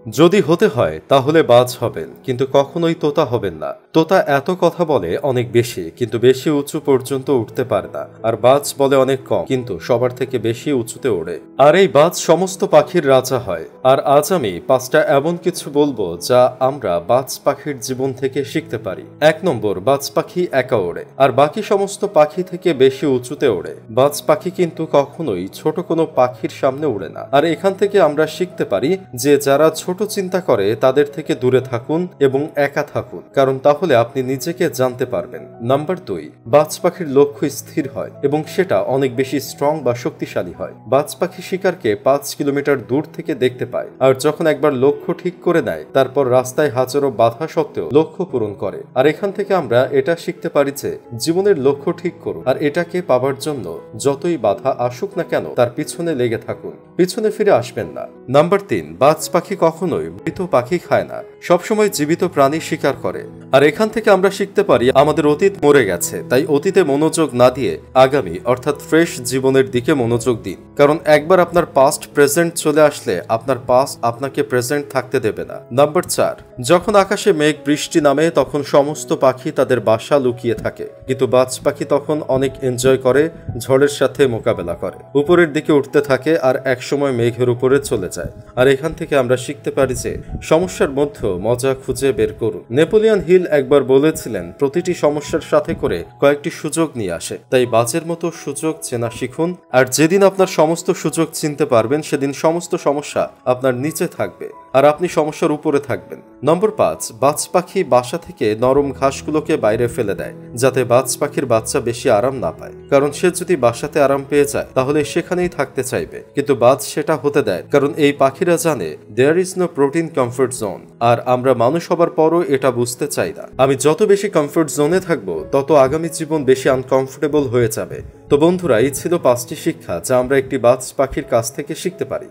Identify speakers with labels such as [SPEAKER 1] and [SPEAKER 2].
[SPEAKER 1] যদি হতে হয় তাহলে বাজ হবেন, কিন্তু কখনোই তোতা হবেন না। তোতা এত কথা বলে অনেক বেশি, কিন্তু বেশি উঁচু পর্যন্ত উঠতে পারে না। আর বাজ বলে অনেক কম, কিন্তু সবার থেকে বেশি উঁচুতে ওড়ে। আর এই বাজ সমস্ত পাখির রাজা হয়। আর আজ আমি 5টা এমন কিছু বলবো যা আমরা বাজ পাখির জীবন থেকে শিখতে পারি। 1 নম্বর, বাজ পাখি একা ওড়ে, আর বাকি সমস্ত পাখি থেকে বেশি উঁচুতে ওড়ে। বাজ পাখি কিন্তু কখনোই ছোট কোনো পাখির সামনে উড়ে না। আর এখান থেকে আমরা শিখতে পারি যে যারা ছোট চিন্তা করে তাদের থেকে দূরে থাকুন এবং একা থাকুন, কারণ তাহলে আপনি নিজেকে জানতে পারবেন। নাম্বার 2, বাজ পাখির লক্ষ্য স্থির হয় এবং সেটা অনেক বেশি স্ট্রং বা শক্তিশালী হয়। বাজ পাখি শিকারকে 5 কিলোমিটার দূর থেকে দেখতে পায়, আর যখন একবার লক্ষ্য ঠিক করে নেয় তারপর রাস্তায় হাজারো বাধা সত্ত্বেও লক্ষ্য পূরণ করে। আর এখান থেকে আমরা এটা শিখতে পারি যে জীবনের লক্ষ্য ঠিক করুন, আর এটাকে পাবার জন্য যতই বাধা আসুক না কেন তার পিছনে লেগে থাকুন, পিছনে ফিরে আসবেন না। নাম্বার 3, বাজ পাখি কখনোই মৃত পাখি খায় না, সবসময় জীবিত প্রাণী শিকার করে। আর এখান থেকে আমরা শিখতে পারি আমাদের অতীত মরে গেছে, তাই অতীতে মনোযোগ না দিয়ে আগামী অর্থাৎ ফ্রেশ জীবনের দিকে মনোযোগ দিন। কারণ একবার আপনার পাস্ট প্রেজেন্ট চলে আসলে আপনার পাস্ট আপনাকে প্রেজেন্ট থাকতে দেবে না। নাম্বার 4, যখন আকাশে মেঘ বৃষ্টি নামে তখন সমস্ত পাখি তাদের বাসা লুকিয়ে থাকে, কিন্তু বাজ পাখি তখন অনেক এনজয় করে, ঝড়ের সাথে মোকাবেলা করে, উপরের দিকে উঠতে থাকে আর একসময় মেঘের উপরে চলে যায়। আর এখান থেকে আমরা শিখতে পারি যে সমস্যার মধ্যে মজা খুঁজে বের করুন। নেপোলিয়ন হিল একবার বলেছিলেন, প্রতিটি সমস্যার সাথে করে কয়েকটি সুযোগ নিয়ে আসে, তাই বাজের মতো সুযোগ চেনা শিখুন। আর যেদিন আপনার সমস্ত সুযোগ চিনতে পারবেন সেদিন সমস্ত সমস্যা আপনার নিচে থাকবে আর আপনি সমস্যার উপরে থাকবেন। নম্বর 5, বাজ পাখি বাসা থেকে নরম ঘাসগুলোকে বাইরে ফেলে দেয়, যাতে বাজ পাখির বাচ্চা বেশি আরাম না পায়। কারণ সে যদি বাসাতে আরাম পেয়ে যায় তাহলে সেখানেই থাকতে চাইবে, কিন্তু বাজ সেটা হতে দেয়, কারণ এই পাখিরা জানে there is no protein comfort zone. আর আমরা মানুষ হবার পরও এটা বুঝতে চাই না। আমি যত বেশি কমফোর্ট জোনে থাকবো তত আগামী জীবন বেশি আনকমফোর্টেবল হয়ে যাবে। তো বন্ধুরা, এই ছিল 5টি শিক্ষা যা আমরা একটি বাজ পাখির কাছ থেকে শিখতে পারি।